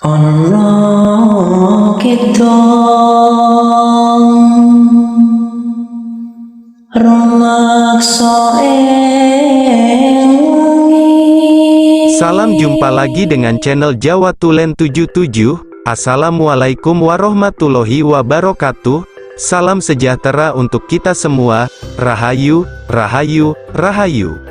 Ana kita rumaksa wengi. Salam jumpa lagi dengan channel Jawa Tulen 77. Assalamualaikum warahmatullahi wabarakatuh. Salam sejahtera untuk kita semua. Rahayu, rahayu, rahayu.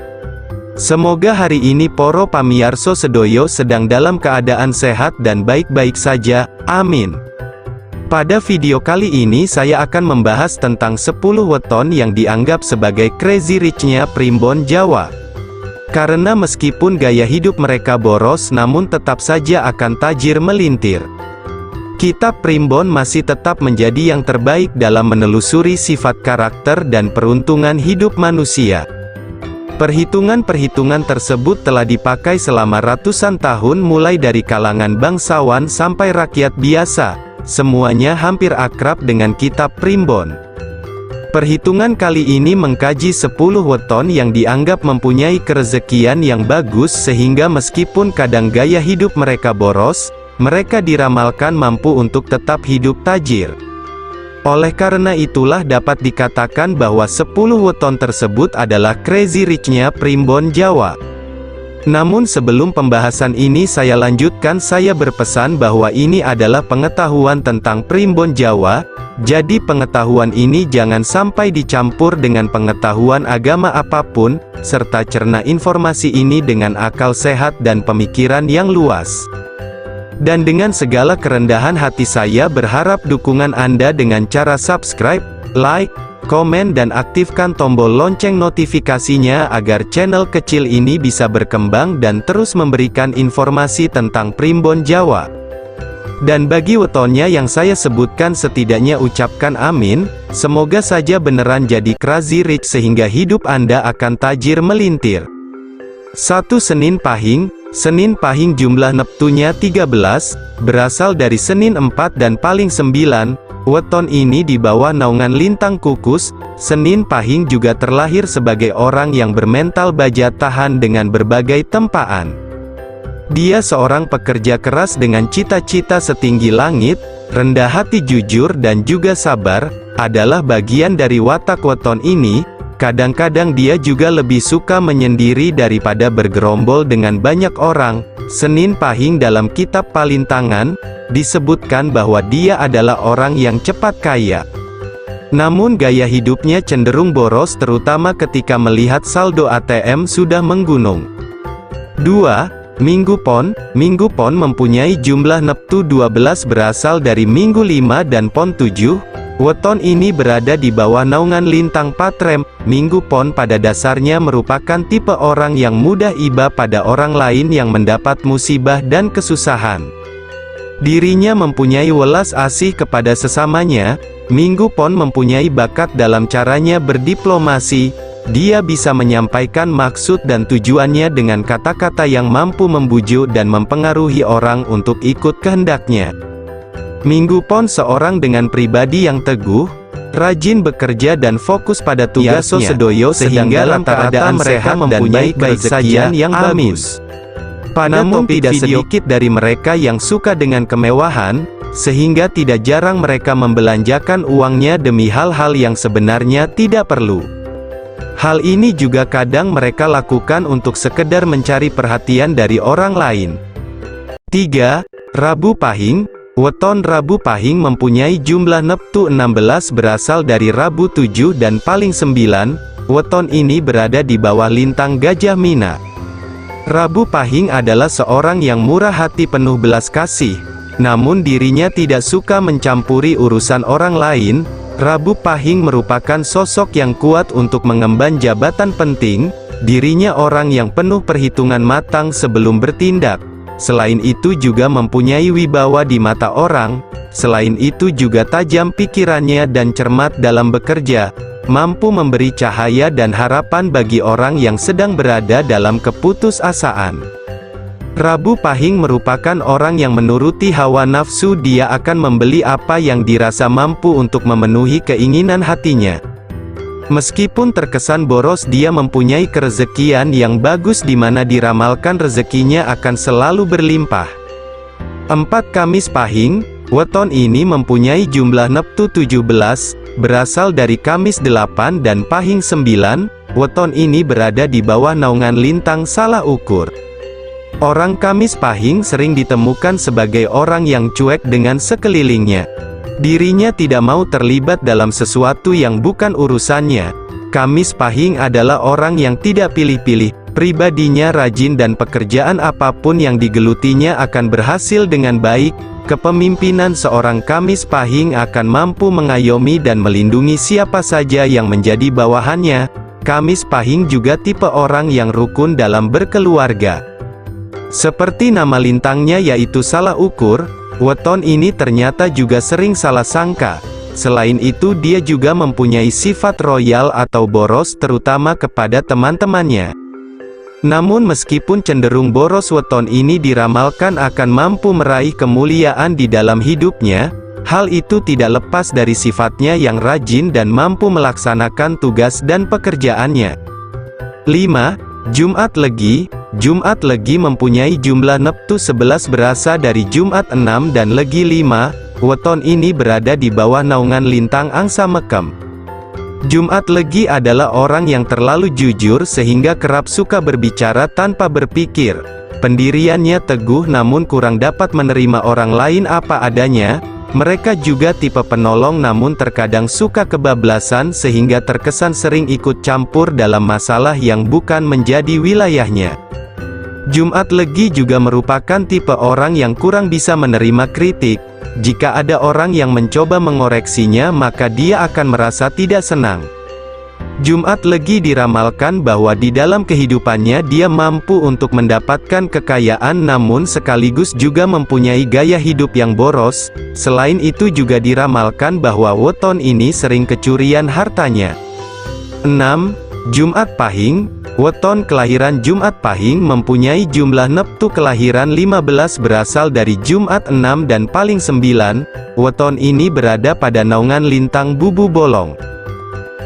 Semoga hari ini poro pamiyarso sedoyo sedang dalam keadaan sehat dan baik-baik saja, amin. Pada video kali ini saya akan membahas tentang 10 weton yang dianggap sebagai crazy rich-nya primbon Jawa. Karena meskipun gaya hidup mereka boros namun tetap saja akan tajir melintir. Kitab Primbon masih tetap menjadi yang terbaik dalam menelusuri sifat karakter dan peruntungan hidup manusia. Perhitungan-perhitungan tersebut telah dipakai selama ratusan tahun mulai dari kalangan bangsawan sampai rakyat biasa. Semuanya hampir akrab dengan kitab Primbon. Perhitungan kali ini mengkaji 10 weton yang dianggap mempunyai kerezekian yang bagus sehingga meskipun kadang gaya hidup mereka boros, mereka diramalkan mampu untuk tetap hidup tajir. Oleh karena itulah dapat dikatakan bahwa 10 weton tersebut adalah crazy rich-nya primbon Jawa. Namun sebelum pembahasan ini saya lanjutkan, saya berpesan bahwa ini adalah pengetahuan tentang primbon Jawa, jadi pengetahuan ini jangan sampai dicampur dengan pengetahuan agama apapun, serta cerna informasi ini dengan akal sehat dan pemikiran yang luas. Dan dengan segala kerendahan hati saya berharap dukungan Anda dengan cara subscribe, like, komen dan aktifkan tombol lonceng notifikasinya agar channel kecil ini bisa berkembang dan terus memberikan informasi tentang primbon Jawa. Dan bagi wetonnya yang saya sebutkan setidaknya ucapkan amin, semoga saja beneran jadi crazy rich sehingga hidup Anda akan tajir melintir. 1. Senin Pahing. Senin Pahing jumlah neptunya 13, berasal dari Senin 4 dan paling 9, weton ini di bawah naungan lintang kukus. Senin Pahing juga terlahir sebagai orang yang bermental baja tahan dengan berbagai tempaan. Dia seorang pekerja keras dengan cita-cita setinggi langit, rendah hati, jujur dan juga sabar, adalah bagian dari watak weton ini. Kadang-kadang dia juga lebih suka menyendiri daripada bergerombol dengan banyak orang. Senin Pahing dalam kitab Palintangan, disebutkan bahwa dia adalah orang yang cepat kaya. Namun gaya hidupnya cenderung boros terutama ketika melihat saldo ATM sudah menggunung. 2. Minggu Pon. Minggu Pon mempunyai jumlah neptu 12 berasal dari Minggu 5 dan Pon 7. Weton ini berada di bawah naungan lintang Patrem. Minggu Pon pada dasarnya merupakan tipe orang yang mudah iba pada orang lain yang mendapat musibah dan kesusahan. Dirinya mempunyai welas asih kepada sesamanya. Minggu Pon mempunyai bakat dalam caranya berdiplomasi. Dia bisa menyampaikan maksud dan tujuannya dengan kata-kata yang mampu membujuk dan mempengaruhi orang untuk ikut kehendaknya. Minggu Pon seorang dengan pribadi yang teguh, rajin bekerja dan fokus pada tugasnya, sedoyo sehingga rata-rata mereka mempunyai kerezekian yang bagus. Namun tidak sedikit dari mereka yang suka dengan kemewahan, sehingga tidak jarang mereka membelanjakan uangnya demi hal-hal yang sebenarnya tidak perlu. Hal ini juga kadang mereka lakukan untuk sekedar mencari perhatian dari orang lain. 3. Rabu Pahing. Weton Rabu Pahing mempunyai jumlah neptu 16 berasal dari Rabu 7 dan paling 9, weton ini berada di bawah lintang Gajah Mina. Rabu Pahing adalah seorang yang murah hati penuh belas kasih, namun dirinya tidak suka mencampuri urusan orang lain. Rabu Pahing merupakan sosok yang kuat untuk mengemban jabatan penting, dirinya orang yang penuh perhitungan matang sebelum bertindak. Selain itu juga mempunyai wibawa di mata orang, selain itu juga tajam pikirannya dan cermat dalam bekerja, mampu memberi cahaya dan harapan bagi orang yang sedang berada dalam keputusasaan. Rabu Pahing merupakan orang yang menuruti hawa nafsu, dia akan membeli apa yang dirasa mampu untuk memenuhi keinginan hatinya. Meskipun terkesan boros, dia mempunyai kerezekian yang bagus di mana diramalkan rezekinya akan selalu berlimpah. 4. Kamis Pahing, weton ini mempunyai jumlah neptu 17, berasal dari Kamis 8 dan Pahing 9, weton ini berada di bawah naungan lintang salah ukur. Orang Kamis Pahing sering ditemukan sebagai orang yang cuek dengan sekelilingnya. Dirinya tidak mau terlibat dalam sesuatu yang bukan urusannya. Kamis Pahing adalah orang yang tidak pilih-pilih. Pribadinya rajin dan pekerjaan apapun yang digelutinya akan berhasil dengan baik. Kepemimpinan seorang Kamis Pahing akan mampu mengayomi dan melindungi siapa saja yang menjadi bawahannya. Kamis Pahing juga tipe orang yang rukun dalam berkeluarga. Seperti nama lintangnya yaitu salah ukur, weton ini ternyata juga sering salah sangka. Selain itu dia juga mempunyai sifat royal atau boros terutama kepada teman-temannya. Namun meskipun cenderung boros, weton ini diramalkan akan mampu meraih kemuliaan di dalam hidupnya. Hal itu tidak lepas dari sifatnya yang rajin dan mampu melaksanakan tugas dan pekerjaannya. 5. Jumat Legi. Jumat Legi mempunyai jumlah neptu 11 berasal dari Jumat 6 dan Legi 5. Weton ini berada di bawah naungan lintang Angsa Mekem. Jumat Legi adalah orang yang terlalu jujur sehingga kerap suka berbicara tanpa berpikir. Pendiriannya teguh namun kurang dapat menerima orang lain apa adanya. Mereka juga tipe penolong namun terkadang suka kebablasan sehingga terkesan sering ikut campur dalam masalah yang bukan menjadi wilayahnya. Jumat Legi juga merupakan tipe orang yang kurang bisa menerima kritik. Jika ada orang yang mencoba mengoreksinya maka dia akan merasa tidak senang. Jumat Legi diramalkan bahwa di dalam kehidupannya dia mampu untuk mendapatkan kekayaan namun sekaligus juga mempunyai gaya hidup yang boros. Selain itu juga diramalkan bahwa weton ini sering kecurian hartanya. 6. Jumat Pahing. Weton kelahiran Jumat Pahing mempunyai jumlah neptu kelahiran 15 berasal dari Jumat 6 dan Paling 9. Weton ini berada pada naungan lintang Bubu Bolong.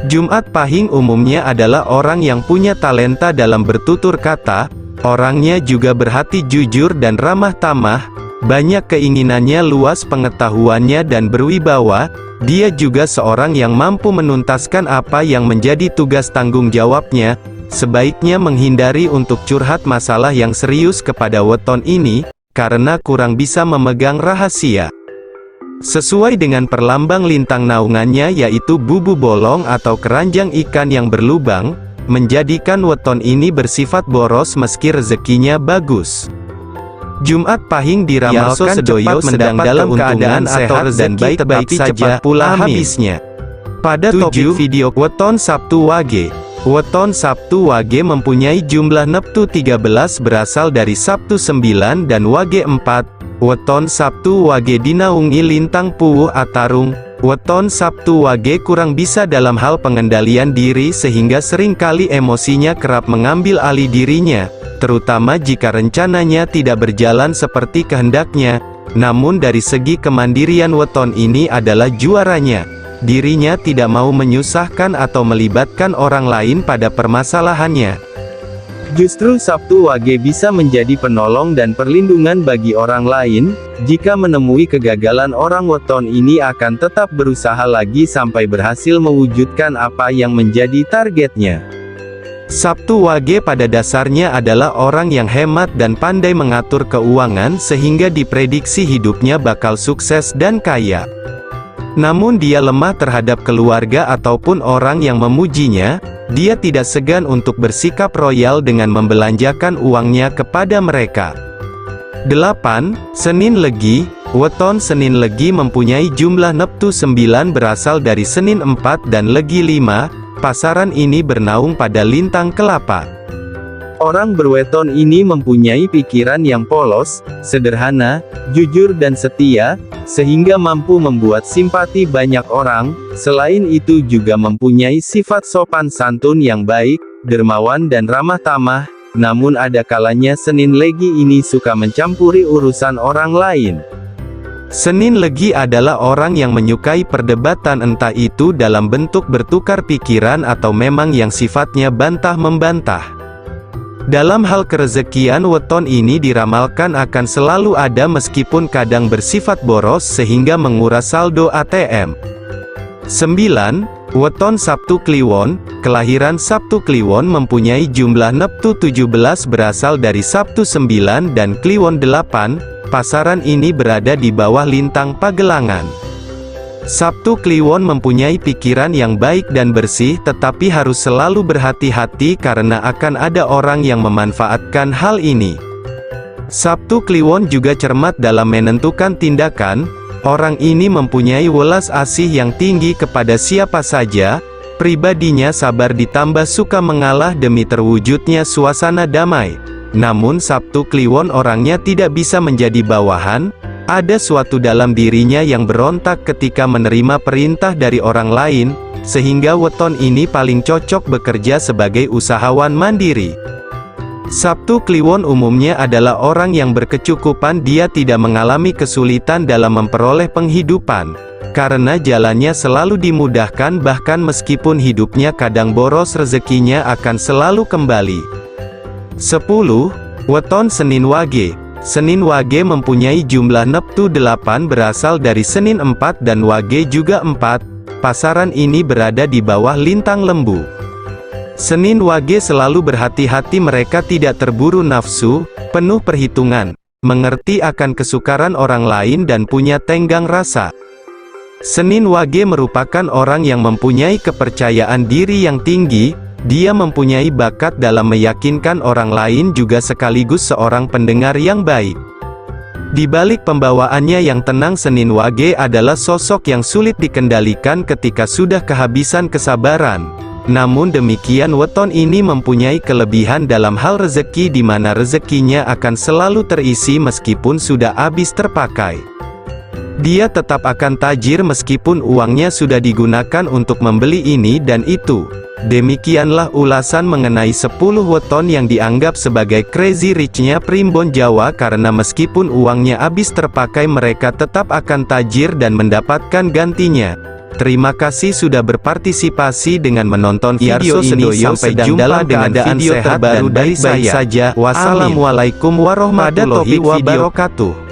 Jumat Pahing umumnya adalah orang yang punya talenta dalam bertutur kata. Orangnya juga berhati jujur dan ramah tamah. Banyak keinginannya, luas pengetahuannya dan berwibawa. Dia juga seorang yang mampu menuntaskan apa yang menjadi tugas tanggung jawabnya. Sebaiknya menghindari untuk curhat masalah yang serius kepada weton ini, karena kurang bisa memegang rahasia. Sesuai dengan perlambang lintang naungannya yaitu Bubu Bolong atau keranjang ikan yang berlubang, menjadikan weton ini bersifat boros meski rezekinya bagus. Jumat Pahing diramalkan sedoyo sedang dalam keadaan sehat dan baik-baik saja pula habisnya. Pada topik video weton Sabtu Wage. Weton Sabtu Wage mempunyai jumlah neptu 13 berasal dari Sabtu 9 dan Wage 4. Weton Sabtu Wage dinaungi lintang Puuh Atarung. Weton Sabtu Wage kurang bisa dalam hal pengendalian diri sehingga seringkali emosinya kerap mengambil alih dirinya, terutama jika rencananya tidak berjalan seperti kehendaknya. Namun dari segi kemandirian weton ini adalah juaranya. Dirinya tidak mau menyusahkan atau melibatkan orang lain pada permasalahannya. Justru Sabtu Wage bisa menjadi penolong dan perlindungan bagi orang lain. Jika menemui kegagalan, orang weton ini akan tetap berusaha lagi sampai berhasil mewujudkan apa yang menjadi targetnya. Sabtu Wage pada dasarnya adalah orang yang hemat dan pandai mengatur keuangan sehingga diprediksi hidupnya bakal sukses dan kaya. Namun dia lemah terhadap keluarga ataupun orang yang memujinya. Dia tidak segan untuk bersikap royal dengan membelanjakan uangnya kepada mereka. 8. Senin Legi. Weton Senin Legi mempunyai jumlah neptu 9 berasal dari Senin 4 dan Legi 5. Pasaran ini bernaung pada lintang Kelapa. Orang berweton ini mempunyai pikiran yang polos, sederhana, jujur dan setia, sehingga mampu membuat simpati banyak orang. Selain itu juga mempunyai sifat sopan santun yang baik, dermawan dan ramah tamah. Namun ada kalanya Senin Legi ini suka mencampuri urusan orang lain. Senin Legi adalah orang yang menyukai perdebatan, entah itu dalam bentuk bertukar pikiran atau memang yang sifatnya bantah-membantah. Dalam hal kerezekian, weton ini diramalkan akan selalu ada meskipun kadang bersifat boros sehingga menguras saldo ATM. 9. Weton Sabtu Kliwon. Kelahiran Sabtu Kliwon mempunyai jumlah neptu 17 berasal dari Sabtu 9 dan Kliwon 8. Pasaran ini berada di bawah lintang Pagelangan. Sabtu Kliwon mempunyai pikiran yang baik dan bersih, tetapi harus selalu berhati-hati karena akan ada orang yang memanfaatkan hal ini. Sabtu Kliwon juga cermat dalam menentukan tindakan. Orang ini mempunyai welas asih yang tinggi kepada siapa saja. Pribadinya sabar ditambah suka mengalah demi terwujudnya suasana damai. Namun Sabtu Kliwon orangnya tidak bisa menjadi bawahan. Ada suatu dalam dirinya yang berontak ketika menerima perintah dari orang lain, sehingga weton ini paling cocok bekerja sebagai usahawan mandiri. Sabtu Kliwon umumnya adalah orang yang berkecukupan, dia tidak mengalami kesulitan dalam memperoleh penghidupan, karena jalannya selalu dimudahkan, bahkan meskipun hidupnya kadang boros, rezekinya akan selalu kembali. 10. Weton Senin Wage. Senin Wage mempunyai jumlah neptu 8 berasal dari Senin 4 dan Wage juga 4. Pasaran ini berada di bawah lintang Lembu. Senin Wage selalu berhati-hati, mereka tidak terburu nafsu, penuh perhitungan, mengerti akan kesukaran orang lain dan punya tenggang rasa. Senin Wage merupakan orang yang mempunyai kepercayaan diri yang tinggi. Dia mempunyai bakat dalam meyakinkan orang lain, juga sekaligus seorang pendengar yang baik. Di balik pembawaannya yang tenang, Senin Wage adalah sosok yang sulit dikendalikan ketika sudah kehabisan kesabaran. Namun demikian, weton ini mempunyai kelebihan dalam hal rezeki, di mana rezekinya akan selalu terisi meskipun sudah habis terpakai. Dia tetap akan tajir meskipun uangnya sudah digunakan untuk membeli ini dan itu. Demikianlah ulasan mengenai 10 weton yang dianggap sebagai crazy rich-nya Primbon Jawa, karena meskipun uangnya habis terpakai mereka tetap akan tajir dan mendapatkan gantinya. Terima kasih sudah berpartisipasi dengan menonton video ini. Sampai jumpa dengan video terbaru dari saya. Wassalamualaikum warahmatullahi wabarakatuh.